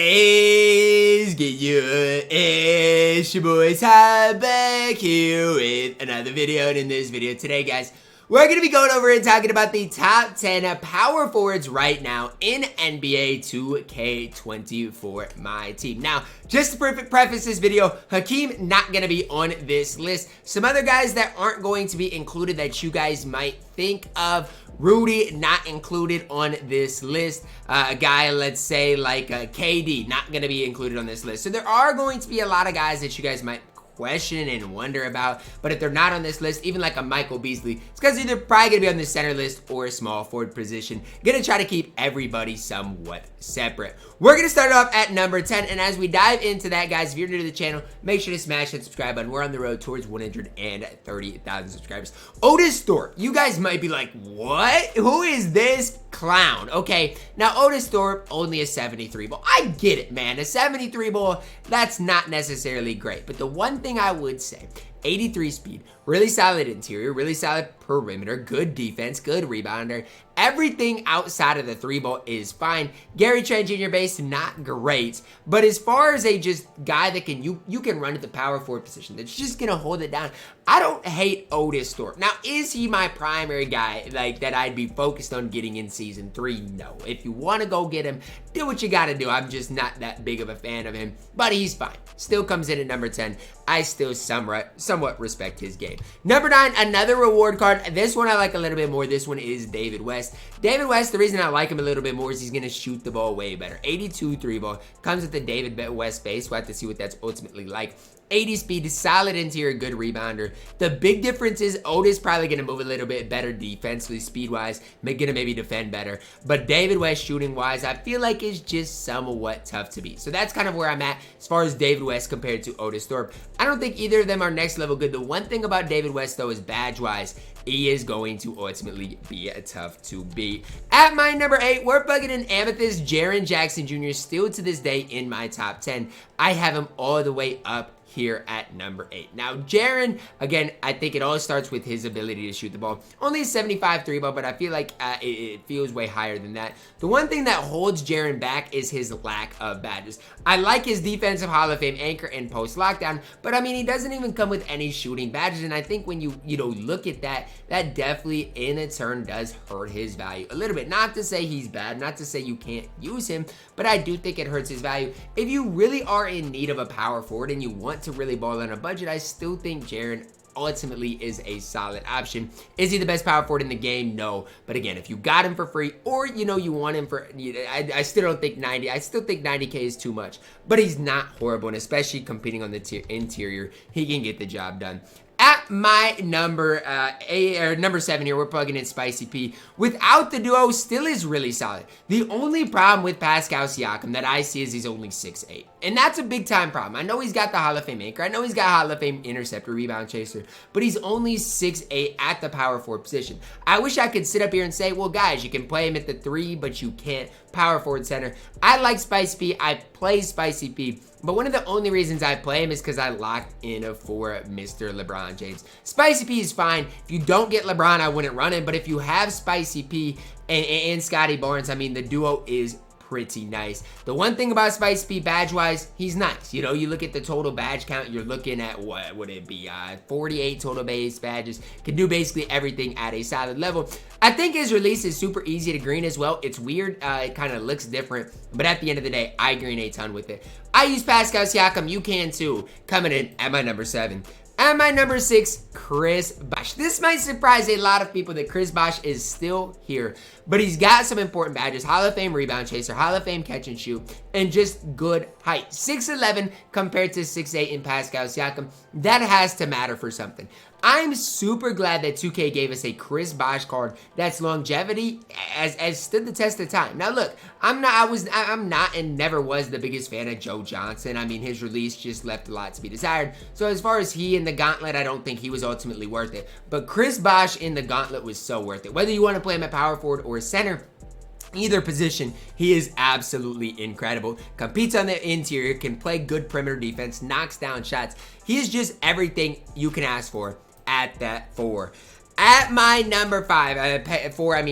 is get you? It's your boy Ty back here with another video. And in this video today, guys, we're going to be going over and talking about the top 10 power forwards right now in NBA 2K24 MyTEAM. Now, just to preface this video, Hakeem not going to be on this list. Some other guys that aren't going to be included that you guys might think of. Rudy not included on this list. A guy, let's say like KD, not going to be included on this list. So there are going to be a lot of guys that you guys might question and wonder about, but if they're not on this list, even like a Michael Beasley, it's because either probably gonna be on the center list or a small forward position. Gonna try to keep everybody somewhat separate. We're gonna start off at number 10, and as we dive into that, guys, if you're new to the channel, make sure to smash that subscribe button. We're on the road towards 130,000 subscribers. Otis Thorpe, you guys might be like, what? Who is this clown? Okay, now Otis Thorpe, only a 73 ball. I get it, man. A 73 ball, that's not necessarily great, but the one thing I would say, 83 speed, really solid interior, really solid perimeter, good defense, good rebounder. Everything outside of the 3 ball is fine. Gary Trent Jr. base, not great, but as far as a just guy that can you can run at the power forward position, that's just gonna hold it down. I don't hate Otis Thorpe. Now, is he my primary guy like that I'd be focused on getting in season 3? No. If you want to go get him, do what you gotta do. I'm just not that big of a fan of him, but he's fine. Still comes in at number 10. I still somewhat respect his game. Number 9, another reward card. This one I like a little bit more. This one is David West. David West, the reason I like him a little bit more is he's going to shoot the ball way better. 82 3 ball. Comes with the David West base. We'll have to see what that's ultimately like. 80 speed, solid interior, good rebounder. The big difference is Otis probably going to move a little bit better defensively, speed-wise, going to maybe defend better. But David West shooting-wise, I feel like is just somewhat tough to beat. So that's kind of where I'm at as far as David West compared to Otis Thorpe. I don't think either of them are next level good. The one thing about David West, though, is badge-wise, he is going to ultimately be tough to beat. At my number 8, we're plugging in Amethyst Jaren Jackson Jr. still to this day in my top 10. I have him all the way up here at number 8. Now, Jaren, again, I think it all starts with his ability to shoot the ball. Only a 75 3 ball, but I feel like it feels way higher than that. The one thing that holds Jaren back is his lack of badges. I like his defensive Hall of Fame anchor and post lockdown, but I mean, he doesn't even come with any shooting badges, and I think when you look at that, that definitely in a turn does hurt his value a little bit. Not to say he's bad, not to say you can't use him, but I do think it hurts his value. If you really are in need of a power forward and you want to really ball on a budget, I still think Jaren ultimately is a solid option. Is he the best power forward in the game? No. But again, if you got him for free or, you want him for, I still don't think 90. I still think 90K is too much. But he's not horrible, and especially competing on the interior, he can get the job done. At my number 7 here, we're plugging in Spicy P. Without the duo, still is really solid. The only problem with Pascal Siakam that I see is he's only 6'8". And that's a big time problem. I know he's got the Hall of Fame anchor. I know he's got Hall of Fame interceptor, rebound chaser, but he's only 6'8" at the power forward position. I wish I could sit up here and say, well, guys, you can play him at the 3, but you can't power forward center. I like Spicy P. I play Spicy P. But one of the only reasons I play him is because I locked in for Mr. LeBron James. Spicy P is fine. If you don't get LeBron, I wouldn't run him. But if you have Spicy P and Scotty Barnes, I mean, the duo is pretty nice. The one thing about Spicy P badge-wise, he's nice. You look at the total badge count, you're looking at, what would it be, 48 total base badges. Can do basically everything at a solid level. I think his release is super easy to green as well. It's weird. It kind of looks different, but at the end of the day, I green a ton with it. I use Pascal Siakam. You can too. Coming in at my number 7. At my number 6, Chris Bosh. This might surprise a lot of people that Chris Bosh is still here, but he's got some important badges. Hall of Fame rebound chaser, Hall of Fame catch and shoot, and just good height. 6'11" compared to 6'8" in Pascal Siakam. That has to matter for something. I'm super glad that 2K gave us a Chris Bosh card that's longevity as stood the test of time. Now look, I'm not and never was the biggest fan of Joe Johnson. I mean, his release just left a lot to be desired. So as far as he in the gauntlet, I don't think he was ultimately worth it. But Chris Bosh in the gauntlet was so worth it. Whether you want to play him at power forward or center, either position, he is absolutely incredible. Competes on the interior, can play good perimeter defense, knocks down shots. He is just everything you can ask for at that 4. At my number 5,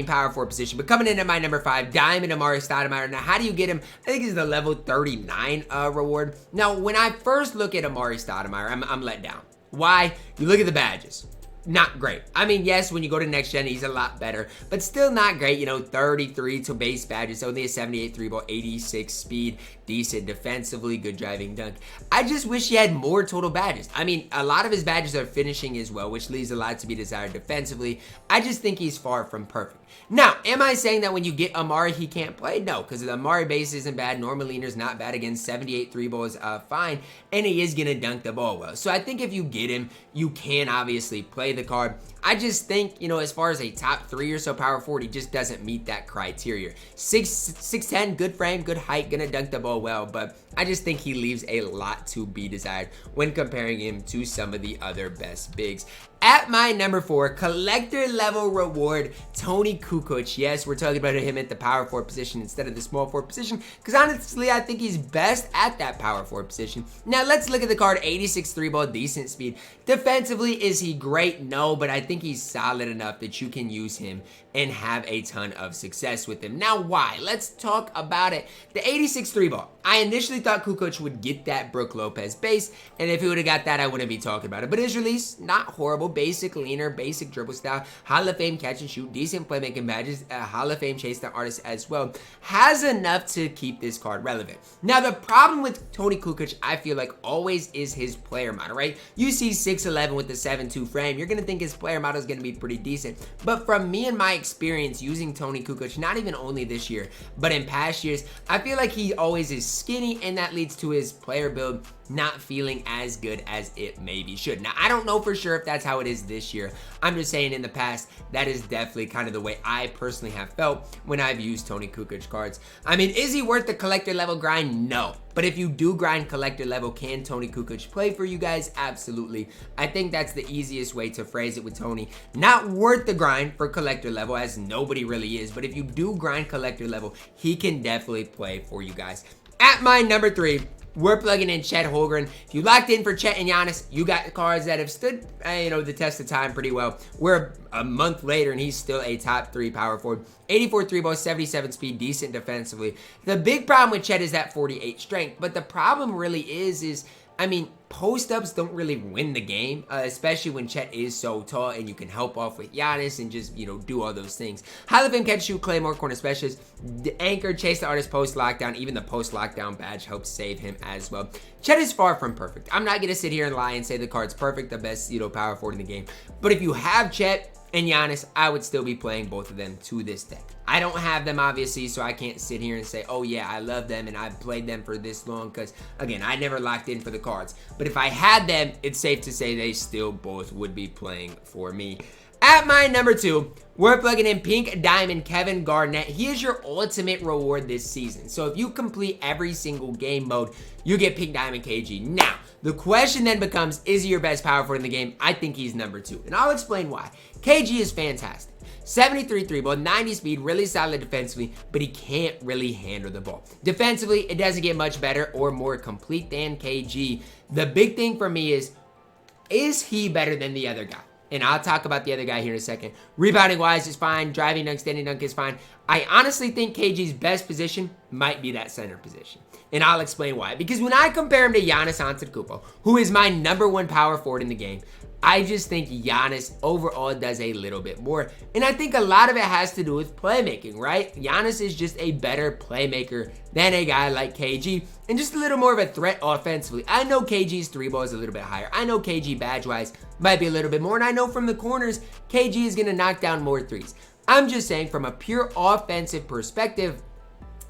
power forward position, but coming in at my number 5, Diamond Amari Stoudemire. Now, how do you get him? I think it's the level 39 reward. Now, when I first look at Amari Stoudemire, I'm let down. Why? You look at the badges. Not great. I mean, yes, when you go to next gen, he's a lot better, but still not great. You know, 33 to base badges, only a 78 3 ball, 86 speed, decent defensively, good driving dunk. I just wish he had more total badges. I mean, a lot of his badges are finishing as well, which leaves a lot to be desired defensively. I just think he's far from perfect. Now, am I saying that when you get Amari, he can't play? No, because the Amari base isn't bad. Normal leaner's not bad again. 78 3 ball is fine, and he is going to dunk the ball well. So I think if you get him, you can obviously play the card. I just think, you know, as far as a top 3 or so power forward, he just doesn't meet that criteria. 6'10", good frame, good height, gonna dunk the ball well, but I just think he leaves a lot to be desired when comparing him to some of the other best bigs. At my number 4, collector level reward, Toni Kukoc. Yes, we're talking about him at the power forward position instead of the small forward position, because honestly, I think he's best at that power forward position. Now, let's look at the card. 86 3 ball, decent speed. Defensively, is he great? No, but I think he's solid enough that you can use him and have a ton of success with him. Now, why? Let's talk about it. The 86 3 ball. I initially thought Kukoc would get that Brook Lopez base, and if he would have got that, I wouldn't be talking about it. But his release, not horrible. Basic leaner, basic dribble style, Hall of Fame catch and shoot, decent playmaking badges, Hall of Fame chase down artist as well. Has enough to keep this card relevant. Now, the problem with Toni Kukoc, I feel like always is his player model, right? You see 6'11" with the 7'2" frame, you're going to think his player model is going to be pretty decent. But from me and my experience using Toni Kukoc, not even only this year, but in past years, I feel like he always is skinny, and that leads to his player build not feeling as good as it maybe should. Now, I don't know for sure if that's how it is this year. I'm just saying in the past, that is definitely kind of the way I personally have felt when I've used Toni Kukoc cards. I mean, is he worth the collector level grind? No. But if you do grind collector level, can Toni Kukoc play for you guys? Absolutely. I think that's the easiest way to phrase it with Toni. Not worth the grind for collector level, as nobody really is. But if you do grind collector level, he can definitely play for you guys. At my number 3, we're plugging in Chet Holmgren. If you locked in for Chet and Giannis, you got cards that have stood, the test of time pretty well. We're a month later, and he's still a top 3 power forward. 84 3 ball, 77 speed, decent defensively. The big problem with Chet is that 48 strength, but the problem really is I mean, post-ups don't really win the game, especially when Chet is so tall and you can help off with Giannis and just, do all those things. Hall of Fame catch, shoot, Claymore, corner specialist, the anchor, chase the artist, post-lockdown. Even the post-lockdown badge helps save him as well. Chet is far from perfect. I'm not going to sit here and lie and say the card's perfect, the best, power forward in the game. But if you have Chet and Giannis, I would still be playing both of them to this day. I don't have them, obviously, so I can't sit here and say, oh yeah, I love them and I've played them for this long, because again, I never locked in for the cards. But if I had them, it's safe to say they still both would be playing for me. At my number 2, we're plugging in Pink Diamond Kevin Garnett. He is your ultimate reward this season. So if you complete every single game mode, you get Pink Diamond KG. Now, the question then becomes, is he your best power forward in the game? I think he's number 2, and I'll explain why. KG is fantastic. 73 3 ball, 90 speed, really solid defensively, but he can't really handle the ball. Defensively, it doesn't get much better or more complete than KG. The big thing for me is he better than the other guy? And I'll talk about the other guy here in a second. Rebounding wise is fine. Driving dunk, standing dunk is fine. I honestly think KG's best position might be that center position. And I'll explain why. Because when I compare him to Giannis Antetokounmpo, who is my number 1 power forward in the game, I just think Giannis overall does a little bit more. And I think a lot of it has to do with playmaking, right? Giannis is just a better playmaker than a guy like KG, and just a little more of a threat offensively. I know KG's 3 ball is a little bit higher. I know KG badge-wise might be a little bit more, and I know from the corners, KG is going to knock down more threes. I'm just saying from a pure offensive perspective,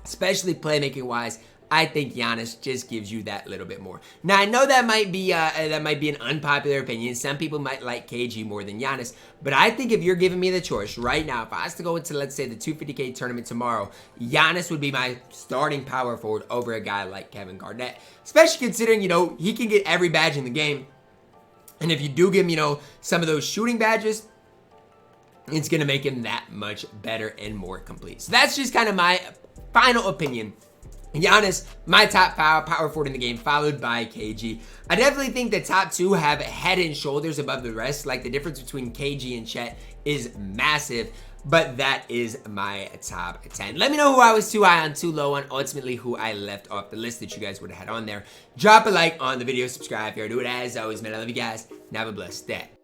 especially playmaking-wise, I think Giannis just gives you that little bit more. Now, I know that might be an unpopular opinion. Some people might like KG more than Giannis, but I think if you're giving me the choice right now, if I was to go into, let's say, the 250K tournament tomorrow, Giannis would be my starting power forward over a guy like Kevin Garnett, especially considering, he can get every badge in the game. And if you do give him, some of those shooting badges, it's going to make him that much better and more complete. So that's just kind of my final opinion Giannis, my top power forward in the game, followed by KG. I definitely think the top two have head and shoulders above the rest. Like, the difference between KG and Chet is massive, but that is my top 10. Let me know who I was too high on, too low on, ultimately who I left off the list that you guys would have had on there. Drop a like on the video, subscribe if you're new. As always, man, I love you guys, and have a blessed day.